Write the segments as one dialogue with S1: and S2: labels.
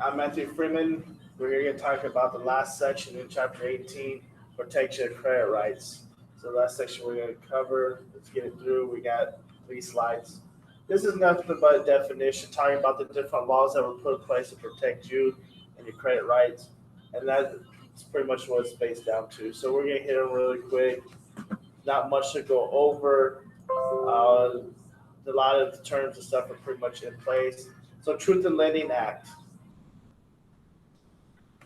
S1: I'm Matthew Freeman. We're here to talk about the last section in Chapter 18, Protection of Credit Rights. So, the last section we're going to cover, let's get it through. We got 3 slides. This is nothing but a definition, talking about the different laws that were put in place to protect you and your credit rights. And that's pretty much what it's based down to. So, we're going to hit them really quick. Not much to go over. A lot of the terms and stuff are pretty much in place. So, Truth in Lending Act.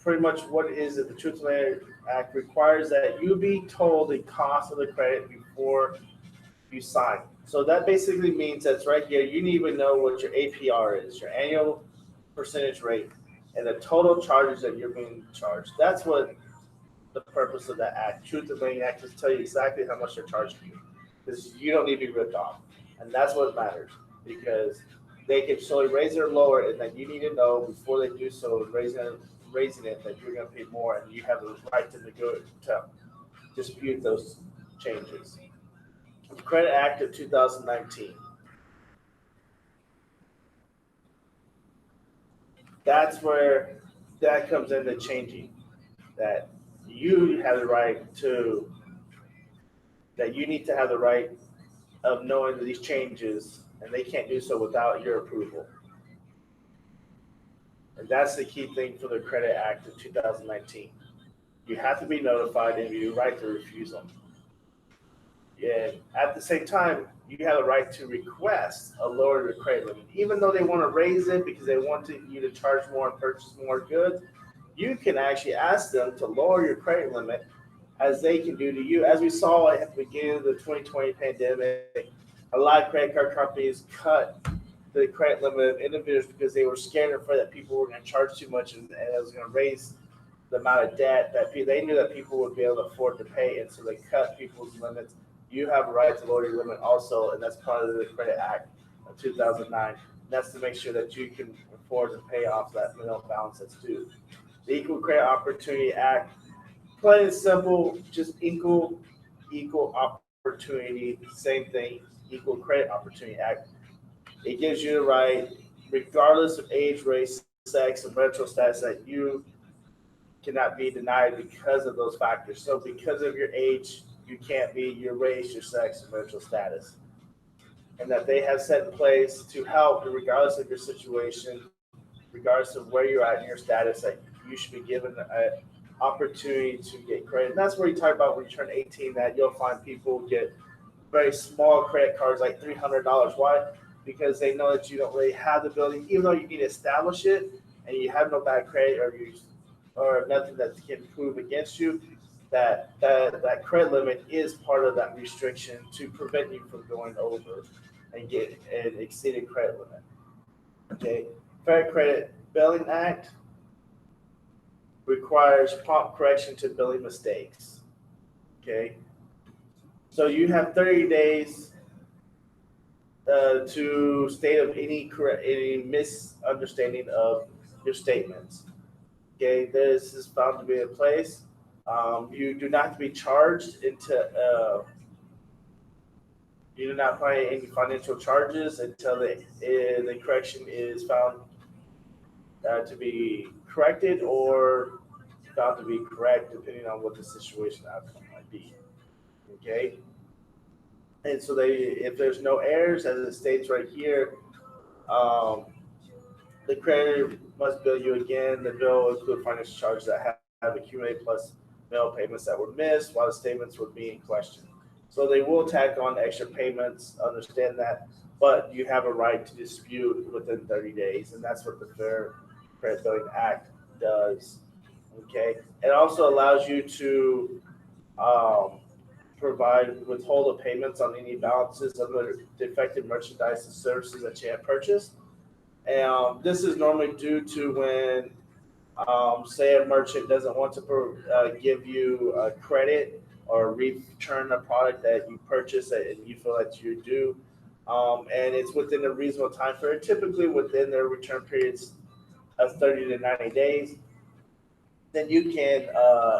S1: Pretty much what is it? The Truth in Lending Act requires that you be told the cost of the credit before you sign. So that basically means that's right here. You need to know what your APR is, your annual percentage rate, and the total charges that you're being charged. That's what the purpose of that act. Truth in Lending Act is to tell you exactly how much they're charging you, because you don't need to be ripped off, and that's what matters, because they can slowly raise it or lower it, and then you need to know before they do so, raising it, that you're going to pay more, and you have the right to dispute those changes. The Credit Act of 2019. That's where that comes into changing. That you have the right to, that you need to have the right of knowing these changes, and they can't do so without your approval. And that's the key thing for the Credit Act of 2019. You have to be notified and you have the right to refuse them. And at the same time, you have the right to request a lower credit limit. Even though they want to raise it because they want you to charge more and purchase more goods, you can actually ask them to lower your credit limit as they can do to you. As we saw at the beginning of the 2020 pandemic, a lot of credit card companies cut the credit limit of individuals because they were scared and afraid that people were going to charge too much, and it was going to raise the amount of debt that they knew that people would be able to afford to pay, and so they cut people's limits. You have a right to lower your limit also, and that's part of the Credit Act of 2009. That's to make sure that you can afford to pay off that minimum balance that's due. The Equal Credit Opportunity Act, plain and simple, just equal opportunity, same thing, Equal Credit Opportunity Act. It gives you the right, regardless of age, race, sex, and marital status, that you cannot be denied because of those factors. So because of your age, you can't be your race, your sex, and marital status. And that they have set in place to help, regardless of your situation, regardless of where you're at in your status, that you should be given an opportunity to get credit. And that's where you talk about when you turn 18, that you'll find people get very small credit cards, like $300. Why? Because they know that you don't really have the ability, even though you need to establish it and you have no bad credit or nothing that can prove against you, that credit limit is part of that restriction to prevent you from going over and get an exceeded credit limit. Okay, Fair Credit Billing Act requires prompt correction to billing mistakes. Okay, so you have 30 days to state of any misunderstanding of your statements. Okay, this is found to be in place. You do not have to be charged you do not pay any financial charges until the correction is found to be corrected or found to be correct, depending on what the situation outcome might be. Okay, and so if there's no errors, as it states right here, the creditor must bill you again. The bill will include financial charges that have accumulated plus mail payments that were missed while the statements were being questioned. So they will tack on extra payments, understand that, but you have a right to dispute within 30 days, and that's what the Fair Credit Billing Act does. Okay, it also allows you to withhold the payments on any balances of the defective merchandise and services that you have purchased. And this is normally due to when, say, a merchant doesn't want to give you credit or return a product that you purchased and you feel that you do, and it's within a reasonable time period, typically within their return periods of 30 to 90 days. Then you can,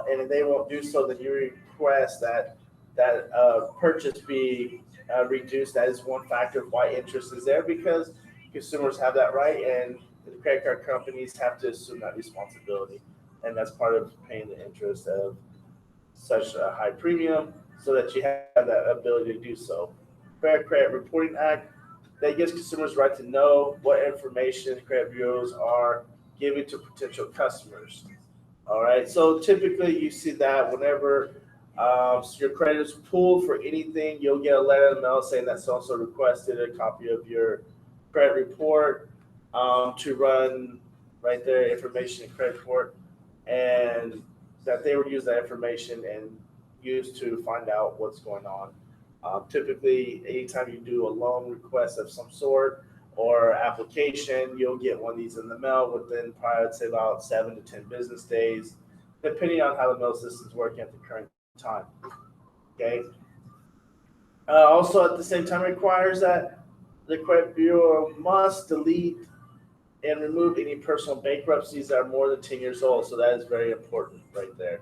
S1: and if they won't do so, then you request that purchase be reduced. That is one factor of why interest is there, because consumers have that right, and the credit card companies have to assume that responsibility, and that's part of paying the interest of such a high premium, so that you have that ability to do so. Fair Credit Reporting Act that gives consumers right to know what information credit bureaus are giving to potential customers. All right, so typically you see that whenever so your credit is pulled for anything, you'll get a letter in the mail saying that so and so requested a copy of your credit report to run right there information in credit report, and that they would use that information and use to find out what's going on. Typically, anytime you do a loan request of some sort or application, you'll get one of these in the mail within probably, I'd say, about 7 to 10 business days, depending on how the mail system's working at the current time. Okay. Also, at the same time, requires that the credit bureau must delete and remove any personal bankruptcies that are more than 10 years old. So that is very important right there.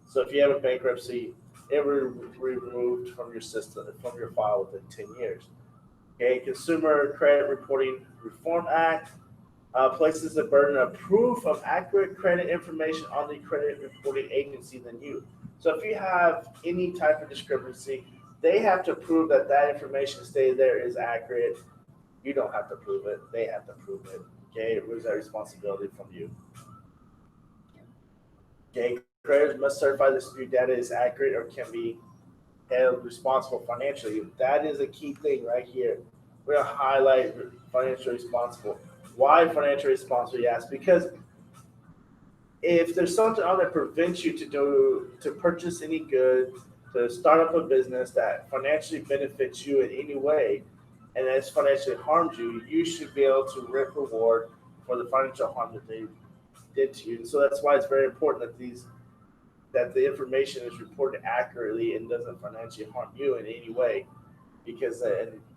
S1: So if you have a bankruptcy, it will be removed from your system, from your file within 10 years. Okay, Consumer Credit Reporting Reform Act places the burden of proof of accurate credit information on the credit reporting agency than you. So if you have any type of discrepancy, they have to prove that that information stated there is accurate. You don't have to prove it. They have to prove it. Okay, it was that responsibility from you. Okay, creditors must certify the dispute data is accurate or can be held responsible financially. That is a key thing right here. We're gonna highlight financially responsible. Why financially responsible? Yes, because if there's something on that prevents you to purchase any good, to start up a business that financially benefits you in any way, and that's financially harms you, you should be able to reap reward for the financial harm that they did to you. And so that's why it's very important that the information is reported accurately and doesn't financially harm you in any way, because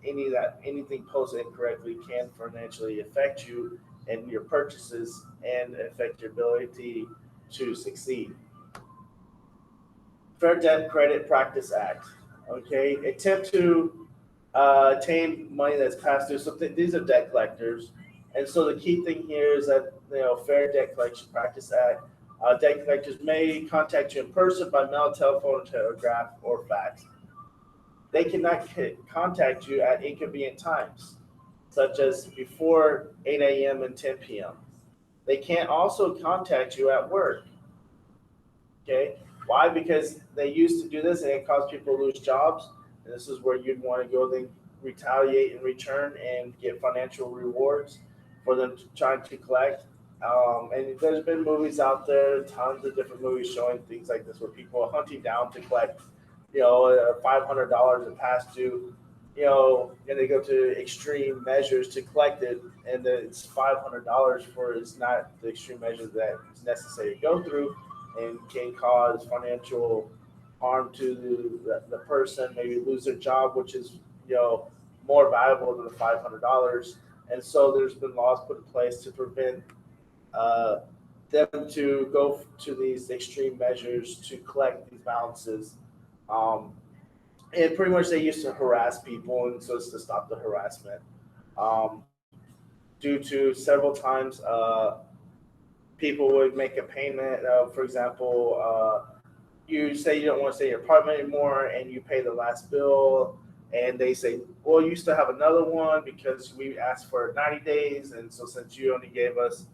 S1: anything posted incorrectly can financially affect you and your purchases and affect your ability to succeed. Fair Debt Credit Practice Act. Okay, attempt to attain money that's past due. So these are debt collectors, and so the key thing here is that Fair Debt Collection Practice Act. Debt collectors may contact you in person, by mail, telephone, telegraph, or fax. They cannot contact you at inconvenient times, such as before 8 a.m. and 10 p.m. They can't also contact you at work. Okay, why? Because they used to do this and it caused people to lose jobs. And this is where you'd want to go then retaliate in return and get financial rewards for them trying to collect. And there's been movies out there, tons of different movies showing things like this, where people are hunting down to collect, $500 in past due, and they go to extreme measures to collect it, and then it's $500 for it's not the extreme measure that is necessary to go through, and can cause financial harm to the person, maybe lose their job, which is more valuable than the $500. And so there's been laws put in place to prevent them to go to these extreme measures to collect these balances. And pretty much they used to harass people, and so it's to stop the harassment. Due to several times people would make a payment. For example, you say you don't want to stay in your apartment anymore, and you pay the last bill, and they say, well, you still have another one because we asked for 90 days, and so since you only gave us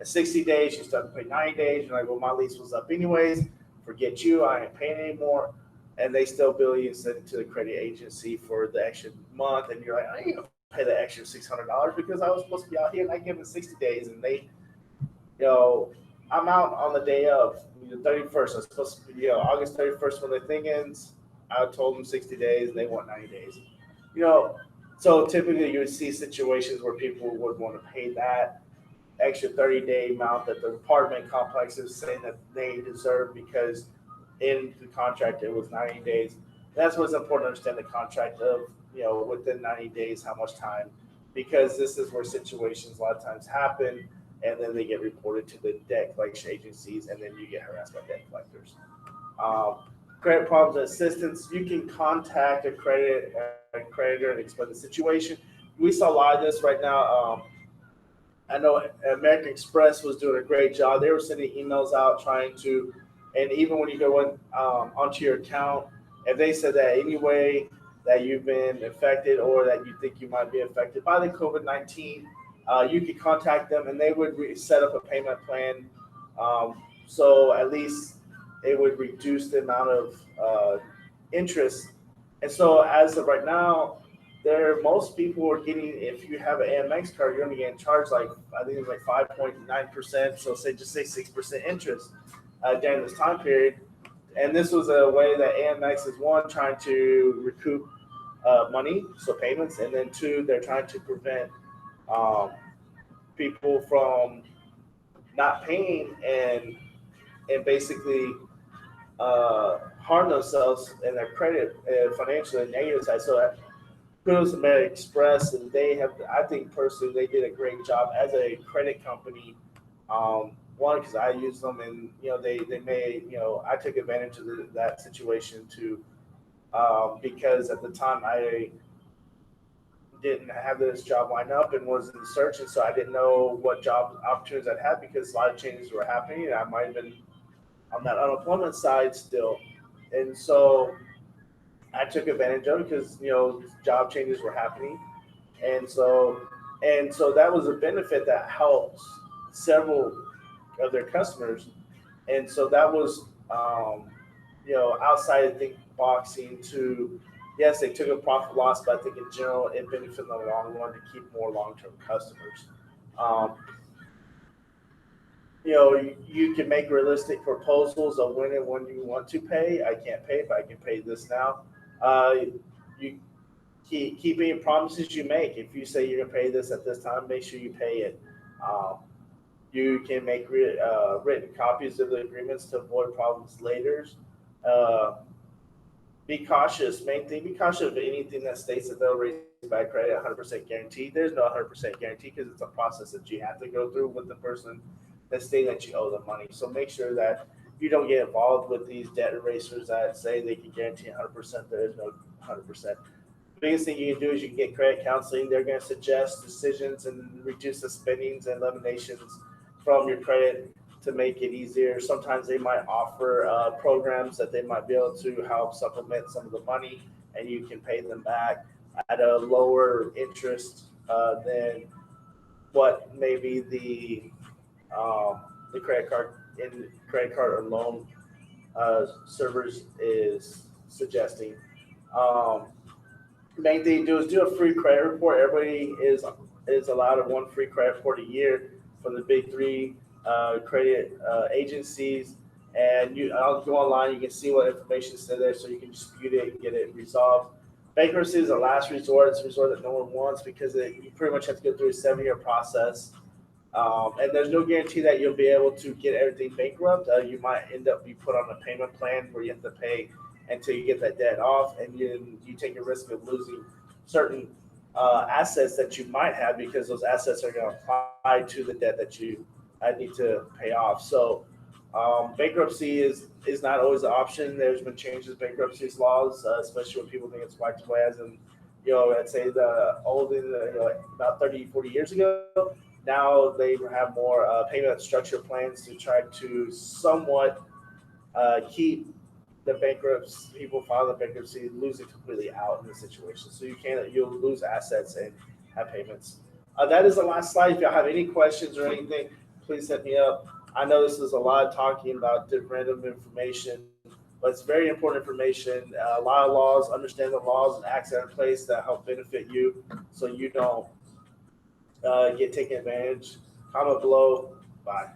S1: 60 days, you still have to pay 90 days. You're like, well, my lease was up anyways. Forget you. I ain't paying anymore. And they still bill you and send it to the credit agency for the extra month, and you're like, I ain't gonna pay the extra $600 because I was supposed to be out here, and I give them 60 days, and they, I'm out on the day of the 31st. I'm supposed to be, August 31st when the thing ends. I told them 60 days, and they want 90 days. So typically you would see situations where people would want to pay that extra 30-day amount that the apartment complex is saying that they deserve, because in the contract it was 90 days. That's what's important to understand the contract of, within 90 days, how much time, because this is where situations a lot of times happen, and then they get reported to the debt collection agencies, and then you get harassed by debt collectors. Credit problems and assistance. You can contact a creditor and explain the situation. We saw a lot of this right now. I know American Express was doing a great job. They were sending emails out trying to, and even when you go onto your account, if they said that any way that you've been affected or that you think you might be affected by the COVID-19, you could contact them and they would set up a payment plan. So at least it would reduce the amount of interest. And so as of right now, most people are getting, if you have an AMX card, you're only getting charged like, I think it's like 5.9%. So just say 6% interest during this time period. And this was a way that AMX is, one, trying to recoup money, so payments, and then two, they're trying to prevent people from not paying and basically harm themselves and their credit financially negative side. So kudos to American Express, and they have, I think personally, they did a great job as a credit company. One, because I use them, and they made, I took advantage of that situation too, because at the time I didn't have this job lined up and was in search, and so I didn't know what job opportunities I'd have because a lot of changes were happening, and I might have been on that unemployment side still, and so I took advantage of it because job changes were happening, and so that was a benefit that helps several of their customers, and so that was outside of think boxing to, yes, they took a profit loss, but I think in general it benefited in the long run to keep more long-term customers. You can make realistic proposals of when and when you want to pay. I can't pay, but I can pay this now. You keep any promises you make. If you say you're gonna pay this at this time, make sure you pay it. You can make written copies of the agreements to avoid problems later. Be cautious. Main thing, be cautious of anything that states that they'll raise bad credit 100% guaranteed. There's no 100% guarantee because it's a process that you have to go through with the person that's stating that you owe them money. So make sure that you don't get involved with these debt erasers that say they can guarantee 100%. There is no 100%. The biggest thing you can do is you can get credit counseling. They're going to suggest decisions and reduce the spendings and eliminations from your credit to make it easier. Sometimes they might offer programs that they might be able to help supplement some of the money, and you can pay them back at a lower interest than what maybe the credit card or loan servers is suggesting. Main thing to do is do a free credit report. Everybody is allowed one free credit report a year from the big three credit agencies, and I'll go online. You can see what information is there, so you can dispute it and get it resolved. Bankruptcy is a last resort. It's a resort that no one wants because you pretty much have to go through a 7-year process, and there's no guarantee that you'll be able to get everything bankrupt. You might end up be put on a payment plan where you have to pay until you get that debt off, and you take a risk of losing certain assets that you might have because those assets are going to apply to the debt that you need to pay off. So bankruptcy is not always an option. There's been changes in bankruptcy laws, especially when people think it's white as, and I'd say about 30, 40 years ago. Now they have more payment structure plans to try to somewhat keep the people file the bankruptcy losing completely out in the situation. So you'll lose assets and have payments. That is the last slide. If y'all have any questions or anything, please hit me up. I know this is a lot of talking about random information, but it's very important information. A lot of laws, understand the laws and acts that are in place that help benefit you so you don't get taken advantage. Comment below. Bye.